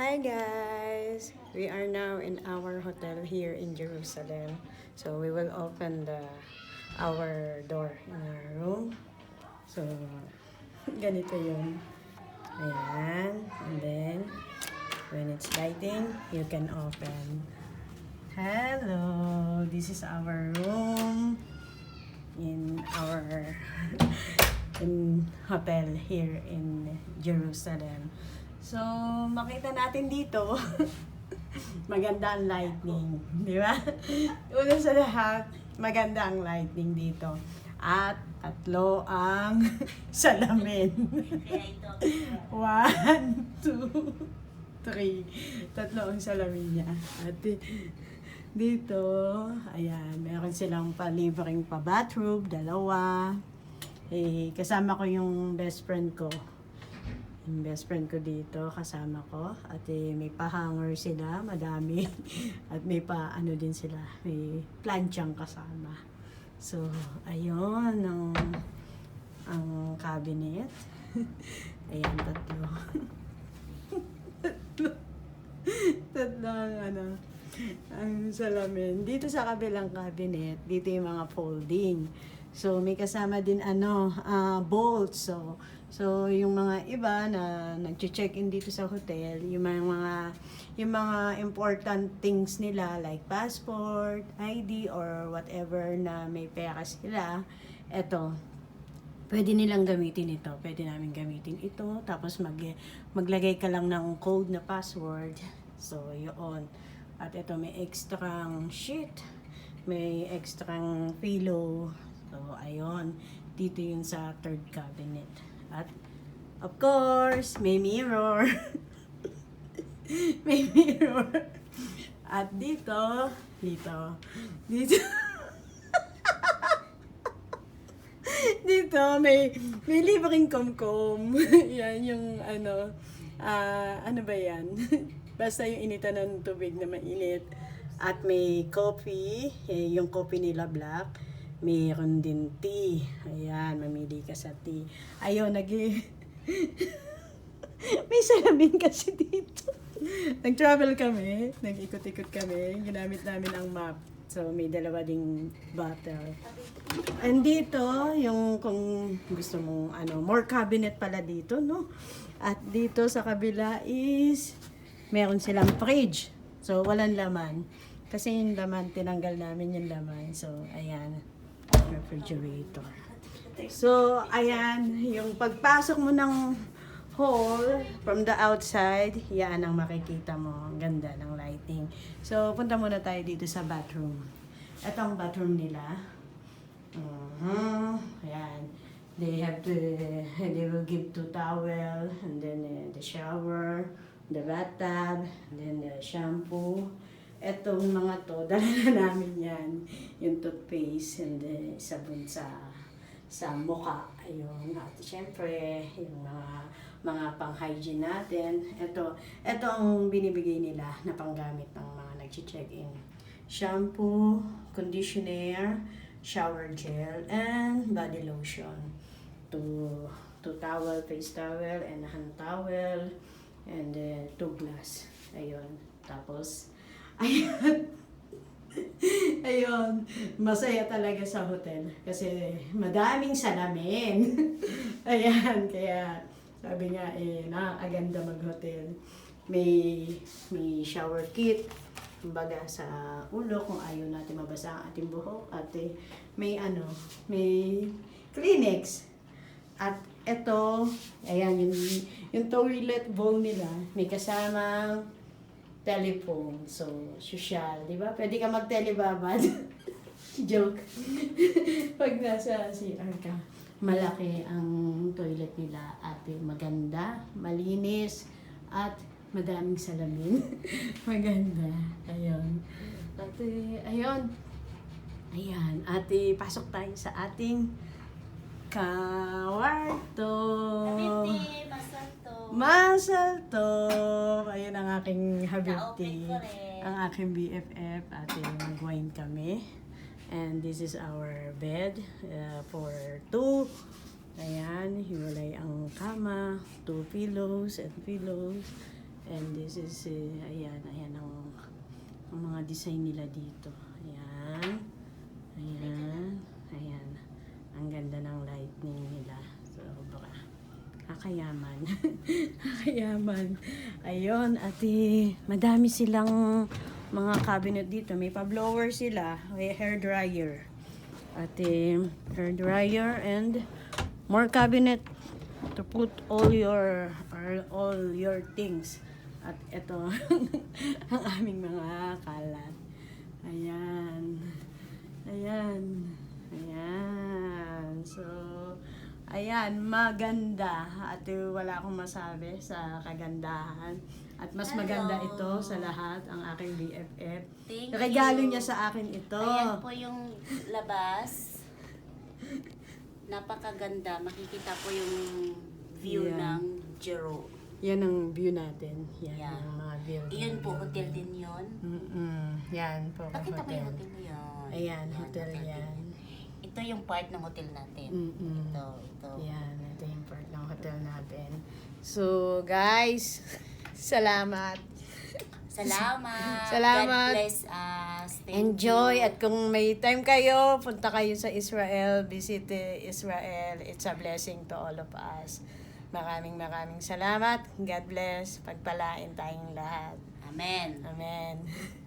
Hi guys! We are now in our hotel here in Jerusalem. So we will open our door in our room. So ganito yun. Ayan. And then when it's lighting, you can open. Hello! This is our room in our in hotel here in Jerusalem. So, makita natin dito, maganda ang lighting, di ba? Una sa lahat, maganda ang lighting dito. At tatlo ang salamin. 1, 2, 3. Tatlo ang salamin niya. At dito, ayan, meron silang palibreng pa-bathrobe, 2. Kasama ko yung best friend ko. Yung best friend ko dito, kasama ko. At may pa-hanger sila, madami. At may pa-ano din sila, may planchang kasama. So, ayun, ang cabinet. Ayan, tatlo. Tatlo ang salamin. Dito sa kabilang cabinet, dito yung mga folding. So, may kasama din bolts. So yung mga iba na nag-check-in dito sa hotel, yung mga important things nila like passport, ID, or whatever na may pera sila, eto, pwede nilang gamitin ito. Pwede namin gamitin ito. Tapos maglagay ka lang ng code na password. So, yun. At ito, may extrang sheet. May extrang pillow. So, ayun. Dito yun sa third cabinet. At, of course, may mirror. May mirror. At dito. Dito, may libreng komkom. Yan yung ano ba yan? Basta yung initan ng tubig na mainit. At may coffee, yung coffee nila black. Mayroon din tea. Ayan, mamili ka sa tea. Ayun, may salamin kasi dito. Nag-travel kami, nag-ikot-ikot kami. Ginamit namin ang map. So, may 2 ding bottle. And dito, yung kung gusto mong more cabinet pala dito, no? At dito sa kabila is meron silang fridge. So, walang laman. Kasi yung laman, tinanggal namin yung laman. So, ayan. Refrigerator. So, ayan. Yung pagpasok mo ng hall, from the outside, yan ang makikita mo. Ang ganda ng lighting. So, punta muna tayo dito sa bathroom. Ito ang bathroom nila. Ayan. They will give 2 towel, and then the shower, the bathtub, and then the shampoo. Etong mga to, dala na namin yan. Yung toothpaste and then sabon sa mukha. Ayun. At syempre, yung mga pang-hygiene natin. Ito ang binibigay nila na panggamit ng mga nag-check-in. Shampoo, conditioner, shower gel, and body lotion. 2 towel, face towel, and hand towel, and 2 glass. Ayun. Tapos, ayun, masaya talaga sa hotel kasi madaming salamin. Ayan, kaya sabi nga nakakaganda mag-hotel. May shower kit, kumbaga sa ulo kung ayaw natin mabasa ang ating buhok, at may Kleenex. At ito, ayan, yung toilet bowl nila, may kasamang telephone. So, social, di ba? Pwede ka mag-telebabad. Joke. Pag nasa CR ka, malaki ang toilet nila at maganda, malinis, at madaming salamin. Maganda. Ayun. At ayun. Ayan. At pasok tayo sa ating kawarto. Masalto. Ayun ang aking habibti. Ang aking BFF. At nag-wine kami. And this is our bed for 2. Ayan, hiwalay ang kama, 2 pillows and pillows. And this is, ayan ang mga design nila dito. Ayan. Ayan. Ang ganda ng lightning nila. So, baka kakayaman. Kakayaman. Ayun, at madami silang mga cabinet dito. May pa-blower sila. May hair dryer. At hair dryer and more cabinet to put all your things. At ito ang aming mga kalat. Ayan. So, ayan, maganda. At wala akong masabi sa kagandahan. At mas maganda ito sa lahat, ang aking BFF. Thank Regalo you. niya sa akin ito. Ayan po yung labas. Napakaganda. Makikita po yung view Yeah. ng Jero. Yan ang view natin. Yan Yeah. ang mga building. Iyon po, hotel din yun. Yan po. Pakita mo hotel. yung hotel na yun. Ayan, hotel din. yan. Ito yung part ng hotel natin. Ito. Yan, ito yung part ng hotel natin. So, guys, salamat. Salamat. Salamat. God bless us. Thank Enjoy. you. At kung may time kayo, punta kayo sa Israel. Visit Israel. It's a blessing to all of us. Maraming salamat. God bless. Pagpalain tayong lahat. Amen. Amen.